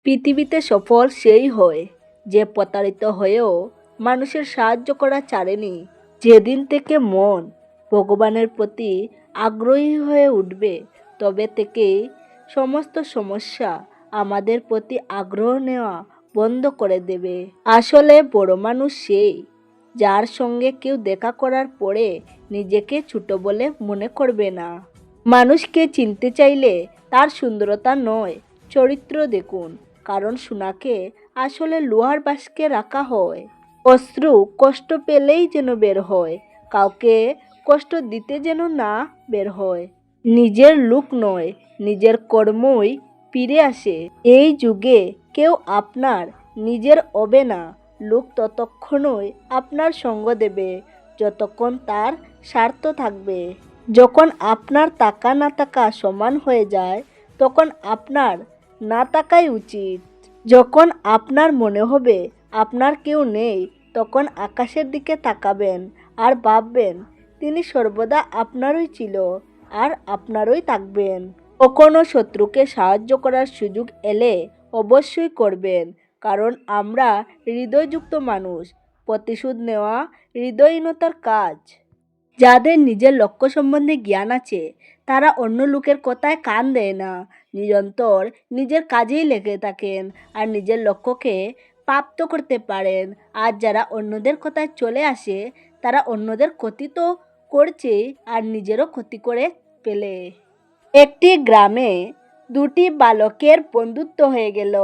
পৃথিবীতে সফল সেই হয় যে প্রতারিত হয়েও মানুষের সাহায্য করা ছাড়েনি। যেদিন থেকে মন ভগবানের প্রতি আগ্রহী হয়ে উঠবে তবে থেকেই সমস্ত সমস্যা আমাদের প্রতি আগ্রহ নেওয়া বন্ধ করে দেবে। আসলে বড় মানুষ সেই যার সঙ্গে কেউ দেখা করার পরে নিজেকে ছোট বলে মনে করবে না। মানুষকে চিনতে চাইলে তার সুন্দরতা নয়, চরিত্র দেখুন। কারণ সোনাকে আসলে লোহার বাস্কে রাখা হয়। অশ্রু কষ্ট পেলেই যেন বের হয়, কাউকে কষ্ট দিতে যেন না বের হয়। নিজের লুক নয়, নিজের কর্মই ফিরে আসে। এই যুগে কেউ আপনার নিজের হবে না। লোক ততক্ষণই আপনার সঙ্গ দেবে যতক্ষণ তার স্বার্থ থাকবে। যখন আপনার টাকা না থাকা সমান হয়ে যায় তখন আপনার না থাকাই উচিত। যখন আপনার মনে হবে আপনার কেউ নেই তখন আকাশের দিকে তাকাবেন আর ভাববেন তিনি সর্বদা আপনারই ছিল আর আপনারই থাকবেন। কখনো শত্রুকে সাহায্য করার সুযোগ এলে অবশ্যই করবেন, কারণ আমরা হৃদয়যুক্ত মানুষ। প্রতিশোধ নেওয়া হৃদয়হীনতার কাজ। যাদের নিজের লক্ষ্য সম্বন্ধে জ্ঞান আছে তারা অন্য লোকের কথায় কান দেয় না, নিরন্তর নিজের কাজেই লেগে থাকেন আর নিজের লক্ষ্যকে প্রাপ্ত করতে পারেন। আর যারা অন্যদের কথায় চলে আসে তারা অন্যদের ক্ষতি তো করছে আর নিজেরও ক্ষতি করে ফেলে। একটি গ্রামে দুটি বালকের বন্ধুত্ব হয়ে গেল।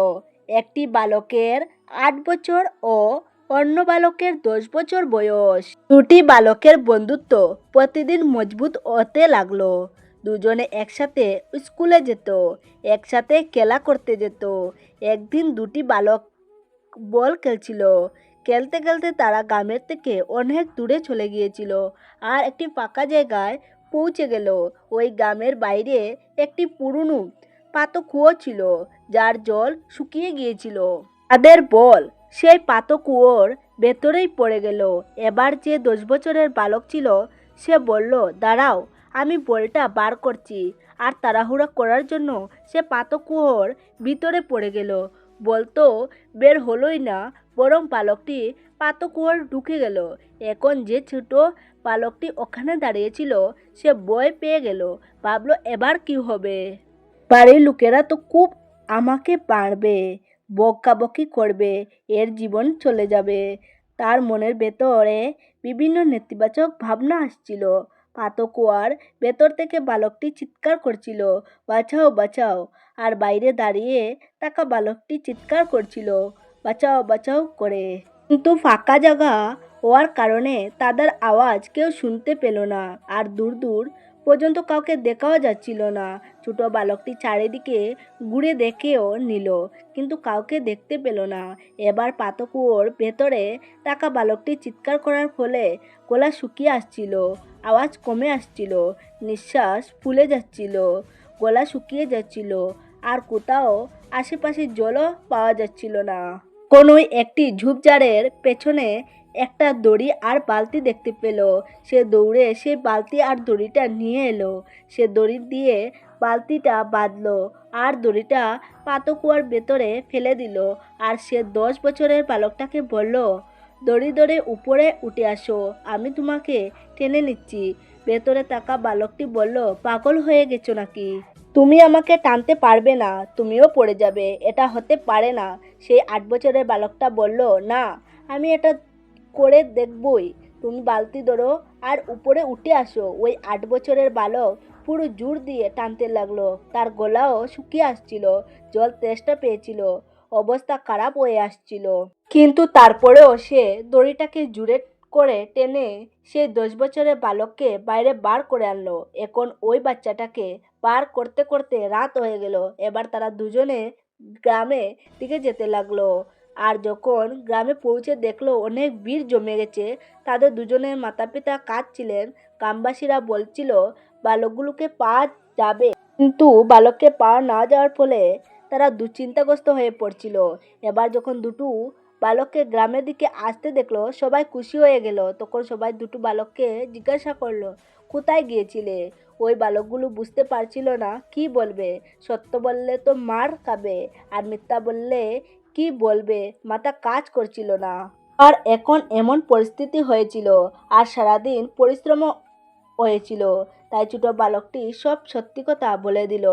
একটি বালকের 8 বছর ও অন্য বালকের 10 বছর বয়স। দুটি বালকের বন্ধুত্ব প্রতিদিন মজবুত হতে লাগলো। দুজনে একসাথে স্কুলে যেত, একসাথে খেলা করতে যেত। একদিন দুটি বালক বল খেলছিল। খেলতে খেলতে তারা গ্রামের থেকে অনেক দূরে চলে গিয়েছিল আর একটি ফাঁকা জায়গায় পৌঁছে গেল। ওই গ্রামের বাইরে একটি পুরনো পাতো কুয়ো ছিল যার জল শুকিয়ে গিয়েছিল। তাদের বল সেই পাতো কুয়োর ভেতরেই পড়ে গেল। এবার যে 10 বছরের বালক ছিল সে বলল, দাঁড়াও, আমি বলটা বার করছি। আর তাড়াহুড়া করার জন্য সে পাতো কুয়োর ভিতরে পড়ে গেল। বলতো বের হলোই না, বরং বালকটি পাতো কুয়োর ঢুকে গেল। এখন যে ছোট বালকটি ওখানে দাঁড়িয়েছিল সে ভয় পেয়ে গেল। ভাবলো এবার কি হবে। বাড়ির লোকেরা তো খুব আমাকে মারবে, বকাবকি করবে, এর জীবন চলে যাবে। তার মনের ভেতরে বিভিন্ন নেতিবাচক ভাবনা আসছিল। পাতো কুয়ার ভেতর থেকে বালকটি চিৎকার করছিল, বাঁচাও বাঁচাও। আর বাইরে দাঁড়িয়ে থাকা বালকটি চিৎকার করছিল, বাঁচাও বাঁচাও করে। কিন্তু ফাঁকা জায়গা হওয়ার কারণে তাদের আওয়াজ কেউ শুনতে পেল না আর দূর দূর পর্যন্ত কাউকে দেখাও যাচ্ছিল না। ছোট বালকটি চারিদিকে ঘুরে দেখেও নিল, কিন্তু কাউকে দেখতে পেল না। এবার পাতো কুয়োর ভেতরে থাকা বালকটি চিৎকার করার ফলে গলা শুকিয়ে আসছিল, আওয়াজ কমে আসছিল, নিঃশ্বাস ফুলে যাচ্ছিল, গলা শুকিয়ে যাচ্ছিল আর কোথাও আশেপাশে জলও পাওয়া যাচ্ছিল না। কোনোই একটি ঝোপঝাড়ের পেছনে একটা দড়ি আর বালতি দেখতে পেল। সে দৌড়ে সেই বালতি আর দড়িটা নিয়ে এলো। সে দড়ি দিয়ে বালতিটা বাঁধলো আর দড়িটা পাতো কুয়ার ভেতরে ফেলে দিল। আর সে 10 বছরের বালকটাকে বলল, দড়ি ধরে উপরে উঠে আসো, আমি তোমাকে টেনে নিচ্ছি। ভেতরে থাকা বালকটি বলল, পাগল হয়ে গেছো নাকি? তুমি আমাকে টানতে পারবে না, তুমিও পড়ে যাবে, এটা হতে পারে না। সেই 8 বছরের বালকটা বলল, না, আমি এটা করে দেখবই। তুমি বালতি ধরো আর উপরে উঠে আসো। ওই 8 বছরের বালক পুরো জোর দিয়ে টানতে লাগলো। তার গলাও শুকিয়ে আসছিল, জল তেষ্টা পেয়েছিল, অবস্থা খারাপ হয়ে আসছিল। কিন্তু তারপরেও সে দড়িটাকে জোরে করে টেনে সেই 10 বছরের বালককে বাইরে বার করে আনলো। এখন ওই বাচ্চাটাকে বার করতে করতে রাত হয়ে গেল। এবার তারা দুজনে গ্রামে দিকে যেতে লাগলো। আর যখন গ্রামে পৌঁছে দেখলো অনেক ভিড় জমে গেছে, তাদের দুজনের মাতা পিতা কাঁদছিলেন। গ্রামবাসীরা বলছিল বালকগুলোকে পাওয়া যাবে, কিন্তু বালককে পাওয়া না যাওয়ার ফলে তারা দুশ্চিন্তাগ্রস্ত হয়ে পড়ছিল। এবার যখন দুটো বালককে গ্রামের দিকে আসতে দেখলো সবাই খুশি হয়ে গেল। তখন সবাই দুটো বালককে জিজ্ঞাসা করলো, কোথায় গিয়েছিলে? ওই বালকগুলো বুঝতে পারছিল না কি বলবে। সত্য বললে তো মার খাবে, আর মিথ্যা বললে কি বলবে মাথা কাজ করছিল না। আর এখন এমন পরিস্থিতি হয়েছিল, আর সারাদিন পরিশ্রম হয়েছিল, তাই ছোট বালকটি সব সত্যি কথা বলে দিল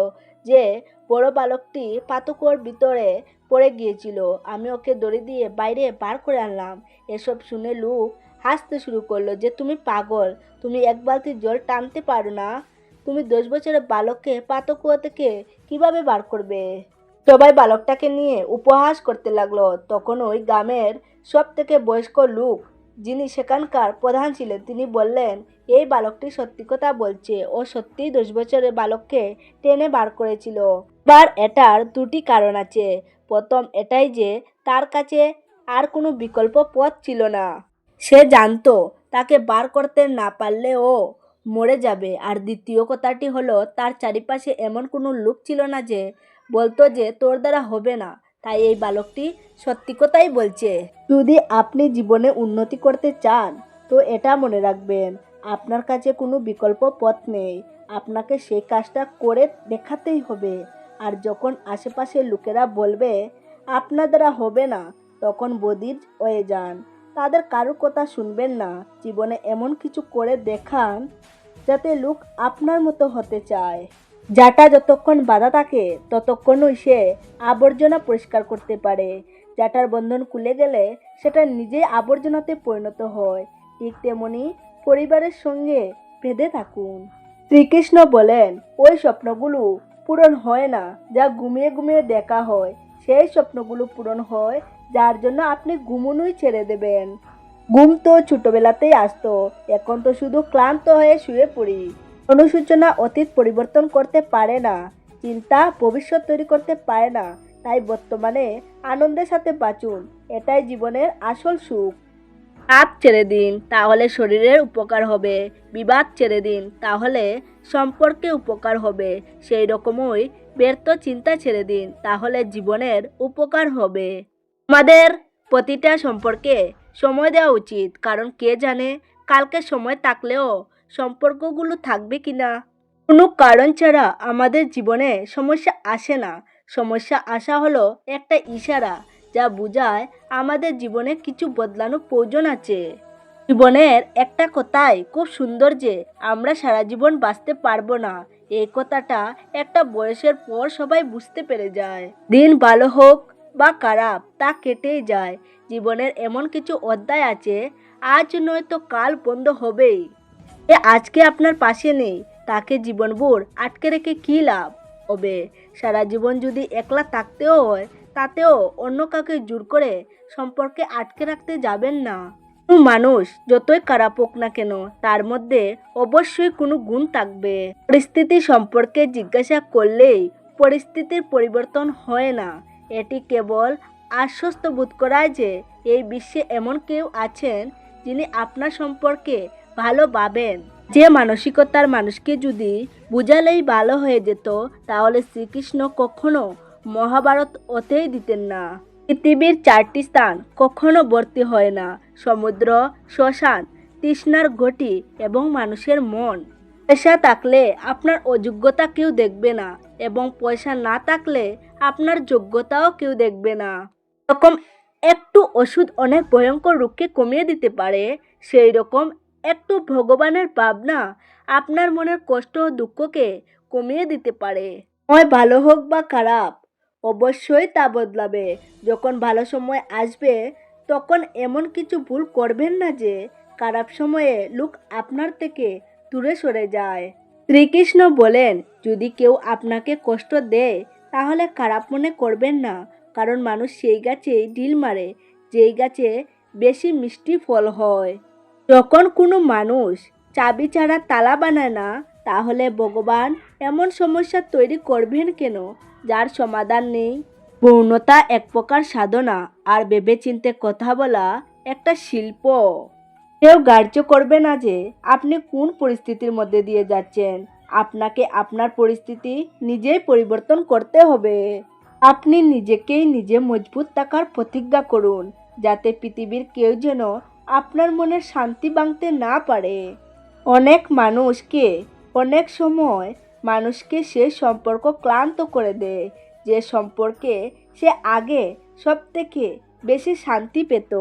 যে বড় বালকটি পাতকুয়োর ভিতরে পড়ে গিয়েছিল, আমি ওকে দড়ি দিয়ে বাইরে বার করে আনলাম। এসব শুনে লোক হাসতে শুরু করলো যে তুমি পাগল, তুমি এক বালতি জল টানতে পারো না, তুমি 10 বছরের বালককে পাতকুয়ো থেকে কিভাবে বার করবে। সবাই বালকটাকে নিয়ে উপহাস করতে লাগলো। তখন ওই গ্রামের সব থেকে বয়স্ক লোক, যিনি সেখানকার প্রধান ছিলেন, তিনি বললেন, এই বালকটি সত্যি কথা বলছে, ও সত্যিই 10 বছরের বালককে টেনে বার করেছিল। এবার এটার দুটি কারণ আছে। প্রথম এটাই যে তার কাছে আর কোনো বিকল্প পথ ছিল না, সে জানতো তাকে বার করতে না পারলে ও মরে যাবে। আর দ্বিতীয় কথাটি হলো, তার চারিপাশে এমন কোনো লোক ছিল না যে বলতো যে তোর দ্বারা হবে না, তাই এই বালকটি সত্যি কথাই বলছে। যদি আপনি জীবনে উন্নতি করতে চান তো এটা মনে রাখবেন, আপনার কাছে কোনো বিকল্প পথ নেই, আপনাকে সেই কাজটা করে দেখাতেই হবে। আর যখন আশেপাশের লোকেরা বলবে আপনার দ্বারা হবে না, তখন বধির হয়ে যান, তাদের কারোর কথা শুনবেন না। জীবনে এমন কিছু করে দেখান যাতে লোক আপনার মতো হতে চায়। যাটা যতক্ষণ বাধা থাকে ততক্ষণই সে আবর্জনা পরিষ্কার করতে পারে, যাটার বন্ধন খুলে গেলে সেটা নিজেই আবর্জনাতে পরিণত হয়। ঠিক তেমনি পরিবারের সঙ্গে বেঁধে থাকুন। শ্রীকৃষ্ণ বলেন, ওই স্বপ্নগুলো পূরণ হয় না যা ঘুমিয়ে ঘুমিয়ে দেখা হয়, সেই স্বপ্নগুলো পূরণ হয় যার জন্য আপনি ঘুমোনোই ছেড়ে দেবেন। ঘুম তো ছোটবেলাতেই আসতো, এখন তো শুধু ক্লান্ত হয়ে শুয়ে পড়ি। অনুশোচনা অতীত পরিবর্তন করতে পারে না, চিন্তা ভবিষ্যৎ তৈরি করতে পারে না, তাই বর্তমানে আনন্দের সাথে বাঁচুন, এটাই জীবনের আসল সুখ। পাপ ছেড়ে দিন, তাহলে শরীরের উপকার হবে। বিবাদ ছেড়ে দিন, তাহলে সম্পর্কে উপকার হবে। সেই রকমই ব্যর্থ চিন্তা ছেড়ে দিন, তাহলে জীবনের উপকার হবে। আমাদের প্রতিটা সম্পর্কে সময় দেওয়া উচিত, কারণ কে জানে কালকে সময় থাকলেও সম্পর্কগুলো থাকবে কিনা। কোনো কারণ ছাড়া আমাদের জীবনে সমস্যা আসে না, সমস্যা আসা হলো একটা ইশারা যা বোঝায় আমাদের জীবনে কিছু বদলানোর প্রয়োজন আছে। জীবনের একটা কথাই খুব সুন্দর যে আমরা সারা জীবন বাঁচতে পারবো না, এই কথাটা একটা বয়সের পর সবাই বুঝতে পেরে যায়। দিন ভালো হোক বা খারাপ তা কেটেই যায়। জীবনের এমন কিছু অধ্যায় আছে আজ নয়তো কাল বন্ধ হবেই। যে আজকে আপনার পাশে নেই তাকে জীবনভর আটকে রেখে কী লাভ হবে। সারা জীবন যদি একলা থাকতেও হয়, তাতেও অন্য কাউকে জোর করে সম্পর্কে আটকে রাখতে যাবেন না। কোনো মানুষ যতই খারাপ হোক না কেন, তার মধ্যে অবশ্যই কোনো গুণ থাকবে। পরিস্থিতি সম্পর্কে জিজ্ঞাসা করলেই পরিস্থিতির পরিবর্তন হয় না, এটি কেবল আশ্বস্ত বোধ করায় যে এই বিশ্বে এমন কেউ আছেন যিনি আপনার সম্পর্কে ভালো ভাবেন। যে মানসিকতার মানুষকে যদি বুঝালেই ভালো হয়ে যেত, তাহলে শ্রীকৃষ্ণ কখনো মহাভারত হতেই দিতেন না। পৃথিবীর 4টি স্থান কখনো ভর্তি হয় না, সমুদ্র, শ্মশান, তৃষ্ণার ঘটি এবং মানুষের মন। পয়সা থাকলে আপনার অযোগ্যতা কেউ দেখবে না, এবং পয়সা না থাকলে আপনার যোগ্যতাও কেউ দেখবে না। এরকম একটু ওষুধ অনেক ভয়ঙ্কর রোগকে কমিয়ে দিতে পারে, সেই রকম একটু ভগবানের ভাবনা আপনার মনের কষ্ট ও দুঃখকে কমিয়ে দিতে পারে। হয় ভালো হোক বা খারাপ, অবশ্যই তা বদলাবে। যখন ভালো সময় আসবে তখন এমন কিছু ভুল করবেন না যে খারাপ সময়ে লোক আপনার থেকে দূরে সরে যায়। শ্রীকৃষ্ণ বলেন, যদি কেউ আপনাকে কষ্ট দেয় তাহলে খারাপ মনে করবেন না, কারণ মানুষ সেই গাছেই ঢিল মারে যেই গাছে বেশি মিষ্টি ফল হয়। যখন কোনো মানুষ চাবি ছাড়া তালা বানায় না, তাহলে ভগবান এমন সমস্যা তৈরি করবেন কেন যার সমাধান নেই। পূর্ণতা এক প্রকার সাধনা, আর ভেবেচিন্তে কথা বলা একটা শিল্প। কেউ গ্রাহ্য করবে না যে আপনি কোন পরিস্থিতির মধ্যে দিয়ে যাচ্ছেন, আপনাকে আপনার পরিস্থিতি নিজেই পরিবর্তন করতে হবে। আপনি নিজেকেই নিজে মজবুত থাকার প্রতিজ্ঞা করুন, যাতে পৃথিবীর কেউ যেন আপনার মনের শান্তি ভাঙতে না পারে। অনেক মানুষকে অনেক সময় মানুষকে সে সম্পর্ক ক্লান্ত করে দেয় যে সম্পর্কে সে আগে সব থেকে বেশি শান্তি পেত।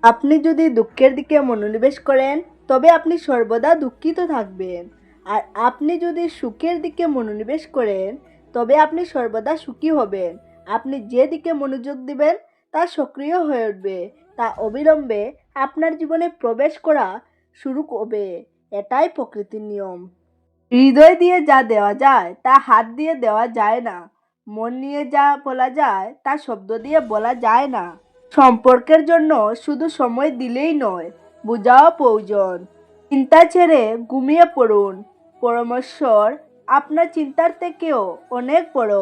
আপনি যদি দুঃখের দিকে মনোনিবেশ করেন তবে আপনি সর্বদা দুঃখিত থাকবেন, আর আপনি যদি সুখের দিকে মনোনিবেশ করেন তবে আপনি সর্বদা সুখী হবেন। আপনি যে দিকে মনোযোগ দিবেন তা সক্রিয় হয়ে উঠবে, তা অবিলম্বে আপনার জীবনে প্রবেশ করা শুরু করবে। এটাই প্রকৃতির নিয়ম। হৃদয় দিয়ে যা দেওয়া যায় তা হাত দিয়ে দেওয়া যায় না। মন নিয়ে যা বলা যায় তা শব্দ দিয়ে বলা যায় না। সম্পর্কের জন্য শুধু সময় দিলেই নয়, বোঝাও প্রয়োজন। চিন্তা ছেড়ে ঘুমিয়ে পড়ুন। পরমেশ্বর আপনার চিন্তার থেকেও অনেক বড়।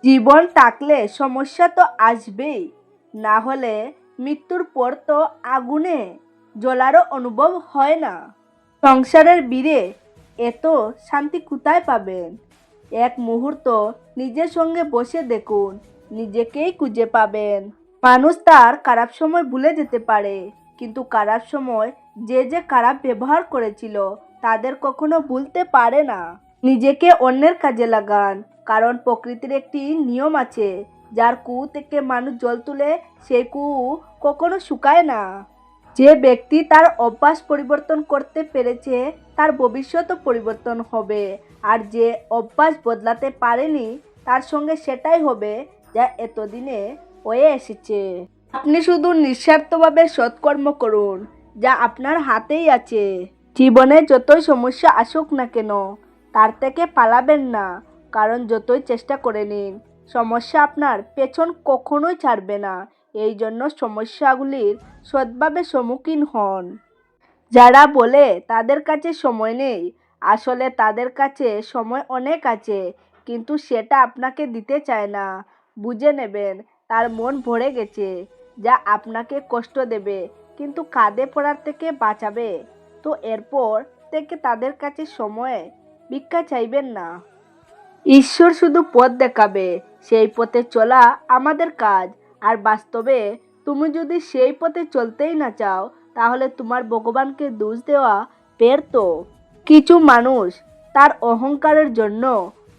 জীবন থাকলে সমস্যা তো আসবেই, না হলে মৃত্যুর পর তো আগুনে জ্বলারও অনুভব হয় না। সংসারের বীরে এত শান্তি কোথায় পাবেন? এক মুহূর্ত নিজের সঙ্গে বসে দেখুন, নিজেকেই খুঁজে পাবেন। মানুষ তার খারাপ সময় ভুলে যেতে পারে, কিন্তু খারাপ সময় যে খারাপ ব্যবহার করেছিল তাদের কখনো ভুলতে পারে না। নিজেকে অন্যের কাজে লাগান, কারণ প্রকৃতির একটি নিয়ম আছে, যার কুয়ো থেকে মানুষ জল তুলে সেই কুয়ো কখনো শুকায় না। যে ব্যক্তি তার অভ্যাস পরিবর্তন করতে পেরেছে তার ভবিষ্যতও পরিবর্তন হবে, আর যে অভ্যাস বদলাতে পারেনি তার সঙ্গে সেটাই হবে যা এতদিনে হয়ে এসেছে। আপনি শুধু নিঃস্বার্থভাবে সৎকর্ম করুন, যা আপনার হাতেই আছে। জীবনে যতই সমস্যা আসুক না কেন তার থেকে পালাবেন না, কারণ যতই চেষ্টা করে নিন সমস্যা আপনার পেছন কখনোই ছাড়বে না। এই জন্য সমস্যাগুলির সৎভাবে সম্মুখীন হন। যারা বলে তাদের কাছে সময় নেই, আসলে তাদের কাছে সময় অনেক আছে, কিন্তু সেটা আপনাকে দিতে চায় না। বুঝে নেবেন তার মন ভরে গেছে, যা আপনাকে কষ্ট দেবে কিন্তু কাঁধে পড়ার থেকে বাঁচাবে। তো এরপর থেকে তাদের কাছে সময়ে ভিক্ষা চাইবেন না। ঈশ্বর শুধু পথ দেখাবে, সেই পথে চলা আমাদের কাজ। আর বাস্তবে তুমি যদি সেই পথে চলতেই না চাও তাহলে তোমার ভগবানকে দোষ দেওয়া ব্যর্থ। কিছু মানুষ তার অহংকারের জন্য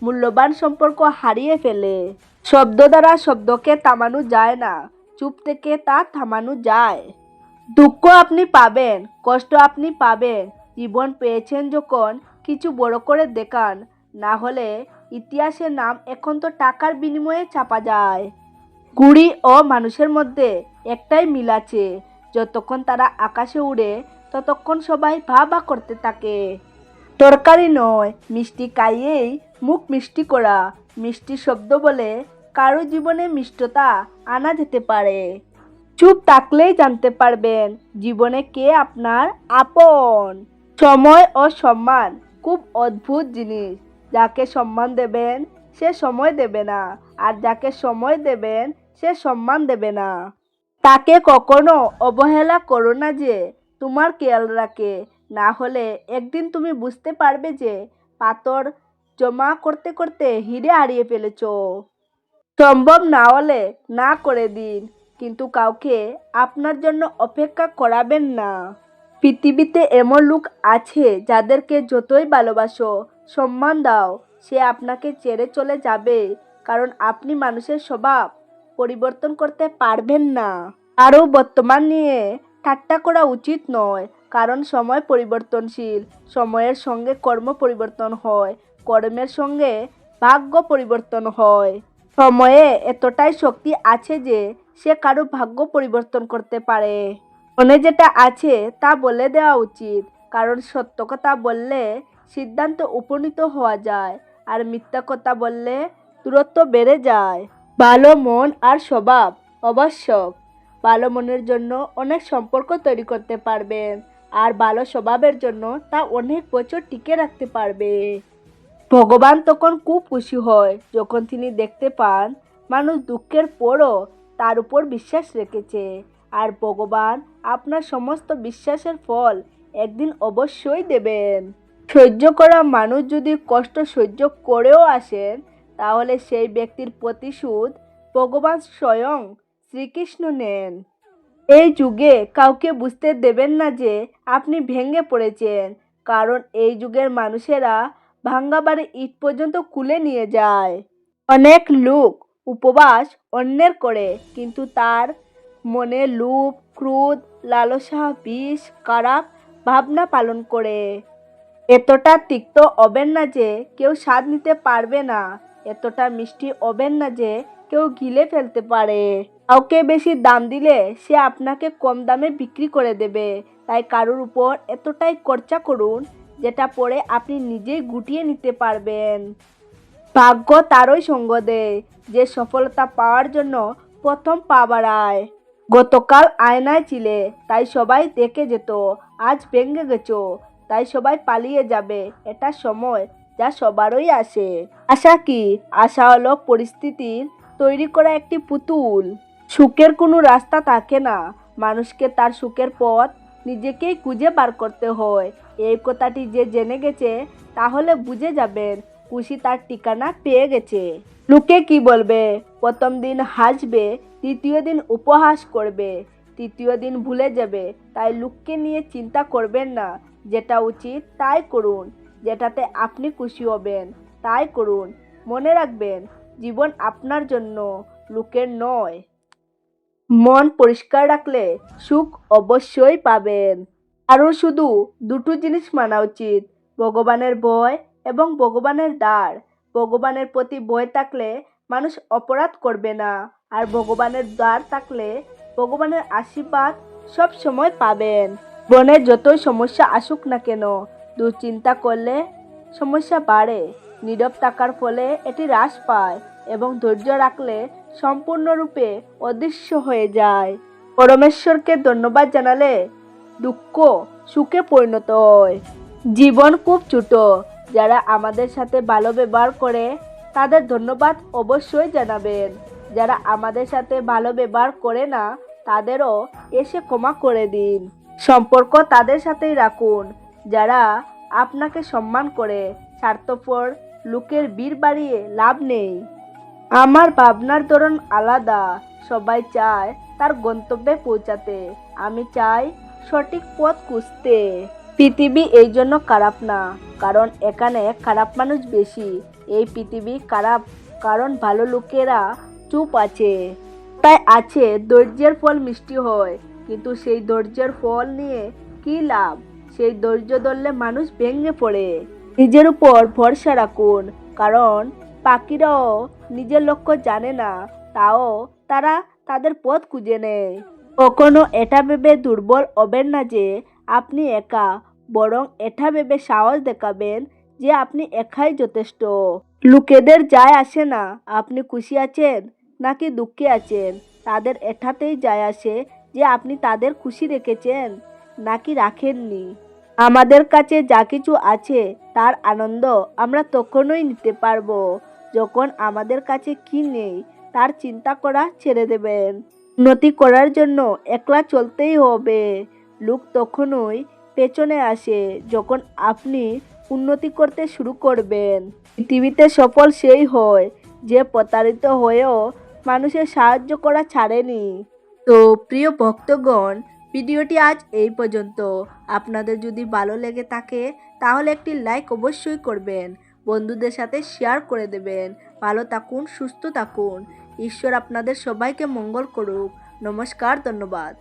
মূল্যবান সম্পর্ক হারিয়ে ফেলে। শব্দ দ্বারা শব্দকে থামানো যায় না, চুপ থেকে তা থামানো যায়। দুঃখ আপনি পাবেন, কষ্ট আপনি পাবেন। জীবন পেয়েছেন যখন কিছু বড় করে দেখান, না হলে ইতিহাসের নাম এখন তো টাকার বিনিময়ে ছাপা যায়। ঘুড়ি ও মানুষের মধ্যে একটাই মিল আছে, যতক্ষণ তারা আকাশে উড়ে ততক্ষণ সবাই ভা ভা করতে থাকে। তরকারি নয়, মিষ্টি খাইয়েই মুখ মিষ্টি করা। মিষ্টি শব্দ বলে কারো জীবনে মিষ্টতা আনা যেতে পারে। চুপ থাকলেই জানতে পারবেন জীবনে কে আপনার আপন। সময় ও সম্মান খুব অদ্ভুত জিনিস। যাকে সম্মান দেবেন সে সময় দেবে না, আর যাকে সময় দেবেন সে সম্মান দেবে না। তাকে কখনো অবহেলা করো না যে তোমার খেয়াল রাখে, না হলে একদিন তুমি বুঝতে পারবে যে পাথর জমা করতে করতে হিরে হারিয়ে ফেলেছ। সম্ভব না হলে না করে দিন, কিন্তু কাউকে আপনার জন্য অপেক্ষা করাবেন না। পৃথিবীতে এমন লোক আছে যাদেরকে যতই ভালোবাসো, সম্মান দাও, সে আপনাকে ছেড়ে চলে যাবে, কারণ আপনি মানুষের স্বভাব পরিবর্তন করতে পারবেন না। আরও বর্তমান নিয়ে ঠাট্টা করা উচিত নয়, কারণ সময় পরিবর্তনশীল। সময়ের সঙ্গে কর্ম পরিবর্তন হয়, কর্মের সঙ্গে ভাগ্য পরিবর্তন হয়। সময়ে এতটাই শক্তি আছে যে সে কারো ভাগ্য পরিবর্তন করতে পারে। মনে যেটা আছে তা বলে দেওয়া উচিত, কারণ সত্য কথা বললে সিদ্ধান্ত উপনীত হওয়া যায়, আর মিথ্যা কথা বললে দূরত্ব বেড়ে যায়। ভালো মন আর স্বভাব আবশ্যক। ভালো মনের জন্য অনেক সম্পর্ক তৈরি করতে পারবেন, আর ভালো স্বভাবের জন্য তা অনেক বছর টিকে রাখতে পারবে। ভগবান তখন খুব খুশি হয় যখন তিনি দেখতে পান মানুষ দুঃখের পরও তার উপর বিশ্বাস রেখেছে, আর ভগবান আপনার সমস্ত বিশ্বাসের ফল একদিন অবশ্যই দেবেন। সহ্য করা মানুষ যদি কষ্ট সহ্য করেও আসেন, তাহলে সেই ব্যক্তির প্রতিশোধ ভগবান স্বয়ং শ্রীকৃষ্ণ নেন। এই যুগে কাউকে বুঝতে দেবেন না যে আপনি ভেঙে পড়েছেন, কারণ এই যুগের মানুষেরা ভাঙ্গা বাড়ি ইট পর্যন্ত কুলে নিয়ে যায়। অনেক লোক উপবাস অন্যের করে, কিন্তু তার মনে লোভ, ক্রোধ, লালসা, বিষ, খারাপ ভাবনা পালন করে। এতটা তিক্ত হবেন না যে কেউ স্বাদ নিতে পারবে না, এতটা মিষ্টি হবেন না যে কেউ গিলে ফেলতে পারে। কাউকে বেশি দাম দিলে সে আপনাকে কম দামে বিক্রি করে দেবে। তাই কারোর উপর এতটাই খরচা করুন যেটা পরে আপনি নিজেই গুটিয়ে নিতে পারবেন। ভাগ্য তারই সঙ্গ দেয় যে সফলতা পাওয়ার জন্য প্রথম পা বাড়ায়। গতকাল আয়নায় ছিলে তাই সবাই দেখে যেত, আজ ভেঙে গেছো তাই সবাই পালিয়ে যাবে। এটা সময় যা সবারই আসে। আশা কি? আশা হলো পরিস্থিতির তৈরি করা একটি পুতুল। সুখের কোনো রাস্তা থাকে না, মানুষকে তার সুখের পথ নিজেকেই খুঁজে বার করতে হয়। এই কথাটি যে জেনে গেছে তাহলে বুঝে যাবেন খুশি তার ঠিকানা পেয়ে গেছে। লোকে কি বলবে? প্রথম দিন হাসবে, দ্বিতীয় দিন উপহাস করবে, তৃতীয় দিন ভুলে যাবে। তাই লোককে নিয়ে চিন্তা করবেন না, যেটা উচিত তাই করুন, যেটাতে আপনি খুশি হবেন তাই করুন। মনে রাখবেন, জীবন আপনার জন্য, লোকের নয়। মন পরিষ্কার রাখলে সুখ অবশ্যই পাবেন। আরও শুধু দুটো জিনিস মানা উচিত, ভগবানের ভয় এবং ভগবানের দ্বার। ভগবানের প্রতি ভয় থাকলে মানুষ অপরাধ করবে না, আর ভগবানের দ্বার থাকলে ভগবানের আশীর্বাদ সব সময় পাবেন। বনে যতই সমস্যা আসুক না কেন, দুশ্চিন্তা করলে সমস্যা বাড়ে, নীরব থাকার ফলে এটি হ্রাস পায় এবং ধৈর্য রাখলে সম্পূর্ণরূপে অদৃশ্য হয়ে যায়। পরমেশ্বরকে ধন্যবাদ জানালে দুঃখ সুখে পরিণত হয়। জীবন খুব ছোট, যারা আমাদের সাথে ভালো ব্যবহার করে তাদের ধন্যবাদ অবশ্যই জানাবেন। যারা আমাদের সাথে ভালো ব্যবহার করে না তাদেরও এসে ক্ষমা করে দিন। সম্পর্ক তাদের সাথেই রাখুন যারা আপনাকে সম্মান করে। স্বার্থপর লোকের বীর বাড়িয়ে লাভ নেই। আমার ভাবনার ধরন আলাদা, সবাই চায় তার গন্তব্যে পৌঁছাতে, আমি চাই সঠিক পথ খুঁজতে। পৃথিবী এই জন্য খারাপ না কারণ এখানে খারাপ মানুষ বেশি, এই পৃথিবী খারাপ কারণ ভালো লোকেরা চুপ আছে। তাই আছে ধৈর্যের ফল মিষ্টি হয়, কিন্তু সেই ধৈর্যের ফল নিয়ে কি লাভ? সেই ধৈর্য ধরলে মানুষ ভেঙে পড়ে। নিজের উপর ভরসা রাখুন, কারণ পাখিরাও নিজের লক্ষ্য জানে না, তাও তারা তাদের পথ খুঁজে নেয়। কখনো এটা ভেবে দুর্বল হবেন না যে আপনি একা, বরং এটা ভেবে সাহস দেখাবেন যে আপনি একাই যথেষ্ট। লোকেদের যায় আসে না আপনি খুশি আছেন নাকি দুঃখে আছেন, তাদের এটাতেই যায় আসে যে আপনি তাদের খুশি রেখেছেন নাকি রাখেননি। আমাদের কাছে যা কিছু আছে তার আনন্দ আমরা তখনই নিতে পারবো যখন আমাদের কাছে কি নেই তার চিন্তা করা ছেড়ে দেবেন। উন্নতি করার জন্য একলা চলতেই হবে। লোক তখনই পেছনে আসে যখন আপনি উন্নতি করতে শুরু করবেন। পৃথিবীতে সফল সেই হয় যে প্রতারিত হয়েও মানুষের সাহায্য করা ছাড়েনি। তো প্রিয় ভক্তগণ, ভিডিওটি আজ এই পর্যন্ত। আপনাদের যদি ভালো লেগে থাকে তাহলে একটি লাইক অবশ্যই করবেন, বন্ধুদের সাথে শেয়ার করে দেবেন। ভালো থাকুন, সুস্থ থাকুন। ঈশ্বর আপনাদের সবাইকে মঙ্গল করুক। নমস্কার, ধন্যবাদ।